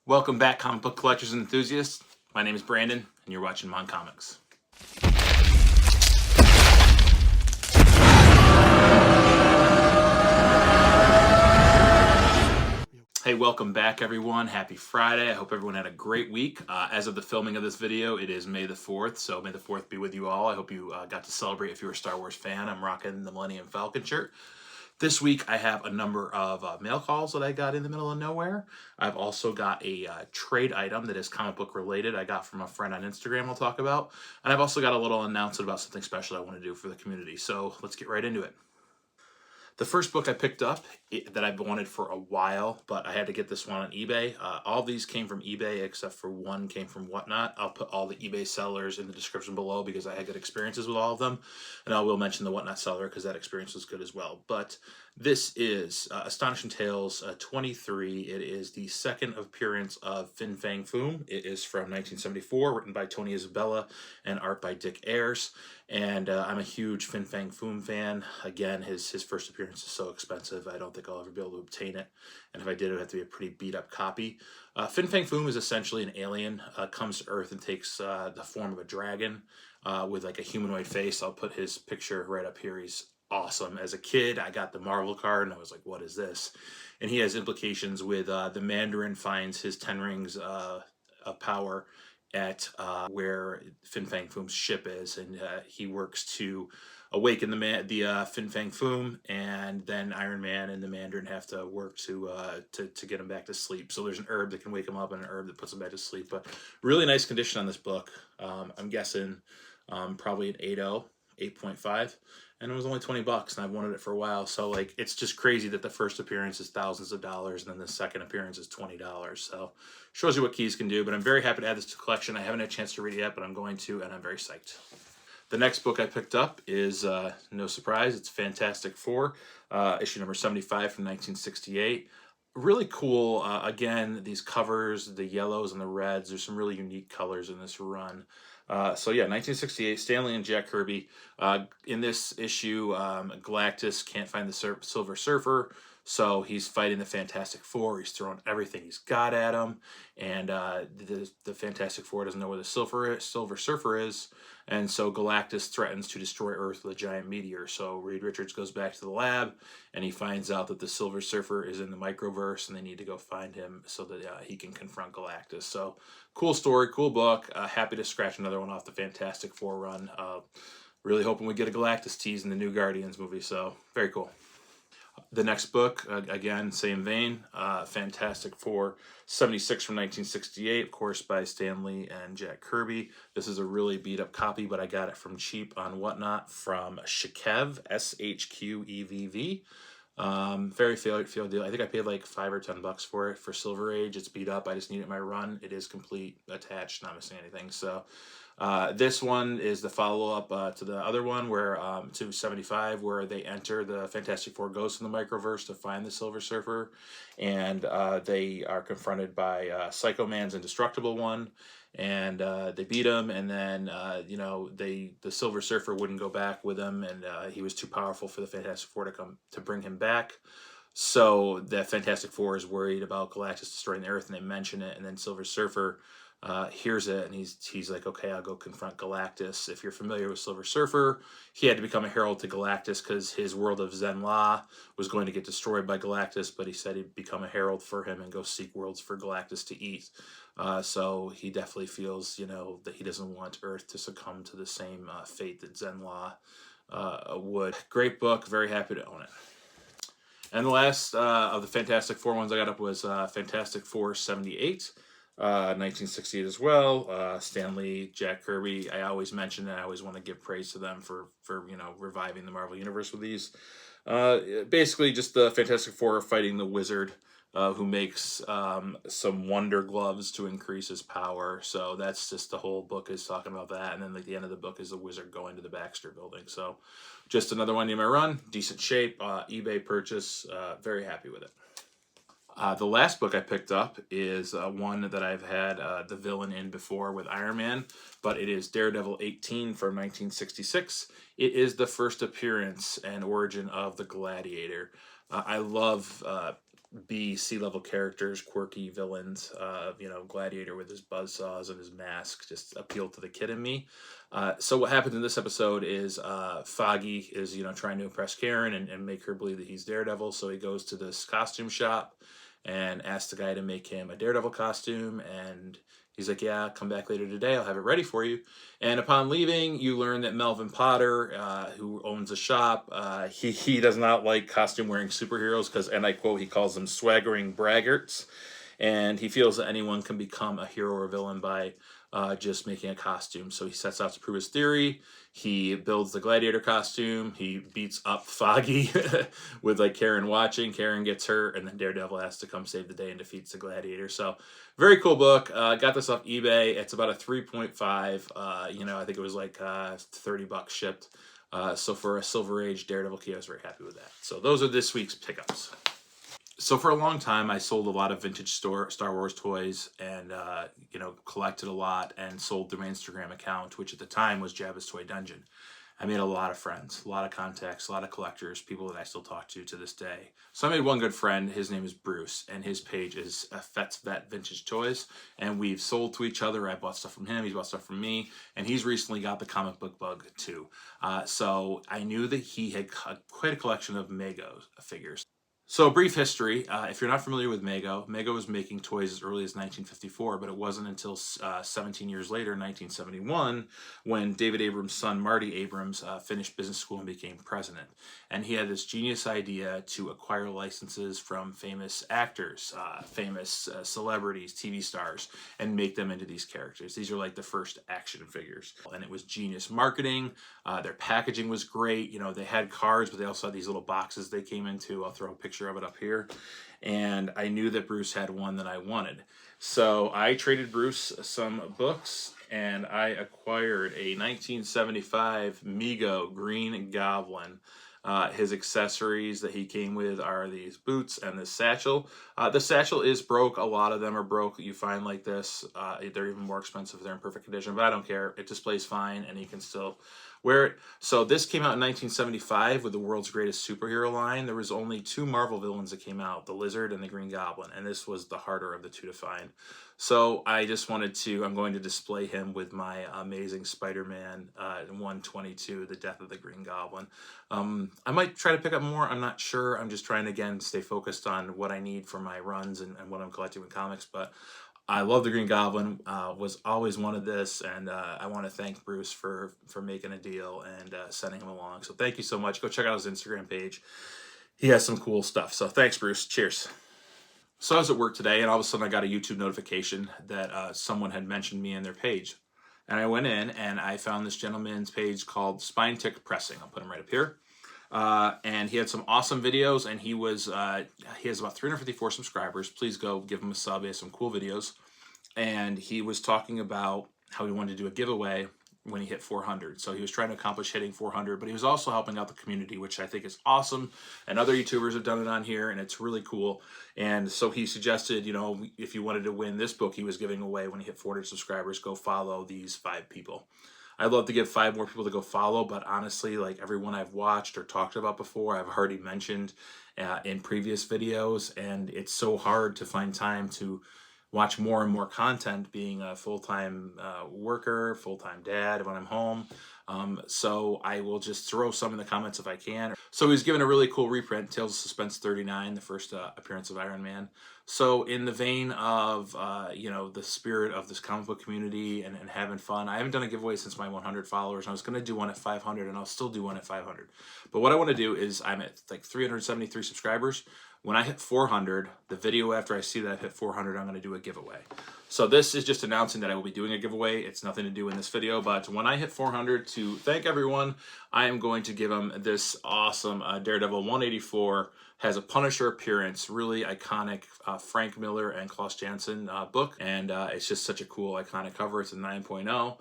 Welcome back, comic book collectors and enthusiasts. My name is Brandon, and you're watching M.O.N.Comics. Hey, welcome back, everyone. Happy Friday. I hope everyone had a great week. As of the filming of this video, it is May the 4th, so May the 4th be with you all. I hope you got to celebrate if you're a Star Wars fan. I'm rocking the Millennium Falcon shirt. This week, I have a number of mail calls that I got in the middle of nowhere. I've also got a trade item that is comic book related I got from a friend on Instagram I'll talk about. And I've also got a little announcement about something special I want to do for the community. So let's get right into it. The first book I picked up that I've wanted for a while, but I had to get this one on eBay. All these came from eBay except for one came from Whatnot. I'll put all the eBay sellers in the description below because I had good experiences with all of them. And I will mention the Whatnot seller because that experience was good as well. But this is Astonishing Tales 23. It is the second appearance of Fin Fang Foom. It is from 1974, written by Tony Isabella and art by Dick Ayers. And I'm a huge Fin Fang Foom fan. Again, his first appearance is so expensive, I don't think I'll ever be able to obtain it. And if I did, it would have to be a pretty beat-up copy. Fin Fang Foom is essentially an alien, comes to Earth and takes the form of a dragon with like a humanoid face. I'll put his picture right up here. He's awesome. As a kid, I got the Marvel card, and I was like, what is this? And he has implications with the Mandarin finds his 10 rings of power at where Fin Fang Foom's ship is, and he works to awaken the Fin Fang Foom, and then Iron Man and the Mandarin have to work to get him back to sleep. So there's an herb that can wake him up and an herb that puts him back to sleep. But really nice condition on this book. I'm guessing probably an 8.0, 8.5. And it was only $20, and I've wanted it for a while. So, like, it's just crazy that the first appearance is thousands of dollars, and then the second appearance is $20. So, shows you what keys can do. But I'm very happy to add this to the collection. I haven't had a chance to read it yet, but I'm going to, and I'm very psyched. The next book I picked up is, no surprise, it's Fantastic Four, issue number 75 from 1968. Really cool. Again, these covers, the yellows and the reds, there's some really unique colors in this run. So yeah, 1968, Stan Lee and Jack Kirby. In this issue, Galactus can't find the Silver Surfer, so he's fighting the Fantastic Four. He's throwing everything he's got at him, and the Fantastic Four doesn't know where the Silver Surfer is, and so Galactus threatens to destroy Earth with a giant meteor. So Reed Richards goes back to the lab, and he finds out that the Silver Surfer is in the microverse, and they need to go find him so that he can confront Galactus. So cool story, cool book. Happy to scratch another one off the Fantastic Four run. Really hoping we get a Galactus tease in the new Guardians movie, so very cool. The next book, again, same vein, Fantastic Four 76 from 1968, of course, by Stan Lee and Jack Kirby. This is a really beat-up copy, but I got it from cheap on Whatnot from SHQEVV, SHQEVV. Very fair deal. I think I paid like $5 or $10 for it for Silver Age. It's beat up. I just need it in my run. It is complete, attached, not missing anything. So this one is the follow-up to the other one, where to 75, where they enter the Fantastic Four Ghosts in the microverse to find the Silver Surfer, and they are confronted by Psycho Man's Indestructible One, and they beat him, and then the Silver Surfer wouldn't go back with him, and he was too powerful for the Fantastic Four to bring him back. So the Fantastic Four is worried about Galactus destroying the Earth, and they mention it, and then Silver Surfer hears it, and he's like, okay, I'll go confront Galactus. If you're familiar with Silver Surfer, he had to become a herald to Galactus because his world of Zen-La was going to get destroyed by Galactus, but he said he'd become a herald for him and go seek worlds for Galactus to eat. So he definitely feels, that he doesn't want Earth to succumb to the same fate that Zen-La would. Great book. Very happy to own it. And the last of the Fantastic Four ones I got up was Fantastic Four 78. 1968 as well. Stan Lee, Jack Kirby. I always mention that I always want to give praise to them for reviving the Marvel Universe with these. Basically, just the Fantastic Four fighting the Wizard, who makes some wonder gloves to increase his power. So that's just the whole book is talking about that. And then like the end of the book is the Wizard going to the Baxter Building. So just another one in my run. Decent shape. eBay purchase. Very happy with it. The last book I picked up is one that I've had the villain in before with Iron Man, but it is Daredevil 18 from 1966. It is the first appearance and origin of the Gladiator. I love B, C-level characters, quirky villains. You know, Gladiator with his buzzsaws and his mask just appealed to the kid in me. So what happens in this episode is Foggy is, you know, trying to impress Karen and make her believe that he's Daredevil. So he goes to this costume shop and asks the guy to make him a Daredevil costume. And he's like, yeah, come back later today. I'll have it ready for you. And upon leaving, you learn that Melvin Potter, who owns a shop, he does not like costume-wearing superheroes because, and I quote, he calls them swaggering braggarts. And he feels that anyone can become a hero or villain by just making a costume. So he sets out to prove his theory. He builds the Gladiator costume. He beats up Foggy with like Karen watching. Karen gets hurt, and then Daredevil has to come save the day and defeats the Gladiator. So very cool book. Got this off eBay. It's about a 3.5. You know, I think it was like $30 shipped. So for a Silver Age Daredevil key, I was very happy with that. So those are this week's pickups. So for a long time, I sold a lot of vintage Star Wars toys and, you know, collected a lot and sold through my Instagram account, which at the time was Jabba's Toy Dungeon. I made a lot of friends, a lot of contacts, a lot of collectors, people that I still talk to this day. So I made one good friend. His name is Bruce, and his page is Fet's Vet Vintage Toys. And we've sold to each other. I bought stuff from him. He's bought stuff from me. And he's recently got the comic book bug, too. So I knew that he had quite a collection of Mego figures. So, brief history. If you're not familiar with Mego, Mego was making toys as early as 1954, but it wasn't until 17 years later, 1971, when David Abrams' son, Marty Abrams, finished business school and became president. And he had this genius idea to acquire licenses from famous actors, famous celebrities, TV stars, and make them into these characters. These are like the first action figures. And it was genius marketing. Their packaging was great. You know, they had cards, but they also had these little boxes they came into. I'll throw a picture of it up here. And I knew that Bruce had one that I wanted. So I traded Bruce some books, and I acquired a 1975 Mego Green Goblin. His accessories that he came with are these boots and this satchel. The satchel is broke. A lot of them are broke that you find like this. They're even more expensive if they're in perfect condition, but I don't care. It displays fine, and he can still wear it. So this came out in 1975 with the world's greatest superhero line. There was only 2 Marvel villains that came out, the Lizard and the Green Goblin, and this was the harder of the 2 to find. So I just wanted to, I'm going to display him with my Amazing Spider-Man 122, The Death of the Green Goblin. I might try to pick up more. I'm not sure. I'm just trying to, again, stay focused on what I need for my runs and what I'm collecting with comics. But I love the Green Goblin. Was always wanted this, and I want to thank Bruce for making a deal and sending him along. So thank you so much. Go check out his Instagram page. He has some cool stuff. So thanks, Bruce. Cheers. So I was at work today, and all of a sudden I got a YouTube notification that someone had mentioned me in their page. And I went in, and I found this gentleman's page called Spine Tick Pressing. I'll put him right up here. And he had some awesome videos, and he has about 354 subscribers. Please go give him a sub. He has some cool videos. And he was talking about how he wanted to do a giveaway when he hit 400. So he was trying to accomplish hitting 400, but he was also helping out the community, which I think is awesome. And other YouTubers have done it on here, and it's really cool. And so he suggested, you know, if you wanted to win this book he was giving away when he hit 400 subscribers, go follow these 5 people. I'd love to get 5 more people to go follow, but honestly, like everyone I've watched or talked about before, I've already mentioned in previous videos, and it's so hard to find time to watch more and more content being a full-time worker, full-time dad when I'm home. So I will just throw some in the comments if I can. So he's given a really cool reprint, Tales of Suspense 39, the first appearance of Iron Man. So in the vein of, you know, the spirit of this comic book community and having fun, I haven't done a giveaway since my 100 followers. I was going to do one at 500, and I'll still do one at 500. But what I want to do is I'm at like 373 subscribers. When I hit 400, the video after I see that I've hit 400, I'm going to do a giveaway. So this is just announcing that I will be doing a giveaway. It's nothing to do in this video, but when I hit 400, to thank everyone, I am going to give them this awesome Daredevil 184. Has a Punisher appearance, really iconic Frank Miller and Klaus Janson book, and it's just such a cool, iconic cover. It's a 9.0.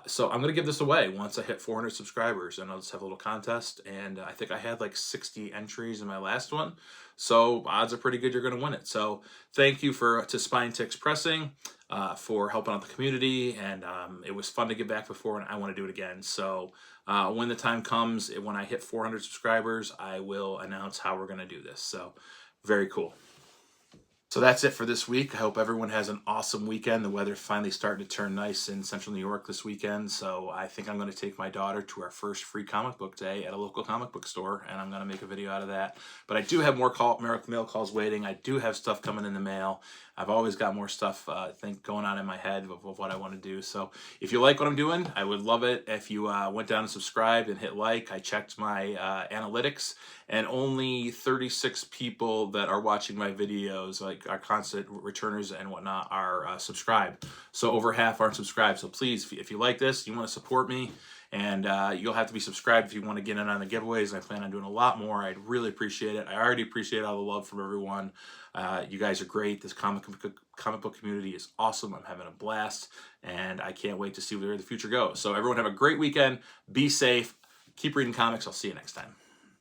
So I'm going to give this away once I hit 400 subscribers, and I'll just have a little contest, and I think I had like 60 entries in my last one, so odds are pretty good you're going to win it. So thank you to Spine Ticks Pressing for helping out the community, and it was fun to get back before, and I want to do it again. So when the time comes, when I hit 400 subscribers, I will announce how we're going to do this. So very cool. So that's it for this week. I hope everyone has an awesome weekend. The weather's finally starting to turn nice in central New York this weekend. So I think I'm going to take my daughter to our first free comic book day at a local comic book store, and I'm going to make a video out of that. But I do have more mail calls waiting. I do have stuff coming in the mail. I've always got more stuff, going on in my head of what I want to do. So if you like what I'm doing, I would love it if you went down and subscribed and hit like. I checked my analytics, and only 36 people that are watching my videos, like our constant returners and whatnot, are subscribed. So over half aren't subscribed. So please, if you like this, you want to support me, and you'll have to be subscribed if you want to get in on the giveaways. I plan on doing a lot more. I'd really appreciate it. I already appreciate all the love from everyone. You guys are great. This comic book community is awesome. I'm having a blast, and I can't wait to see where the future goes. So everyone have a great weekend. Be safe. Keep reading comics. I'll see you next time.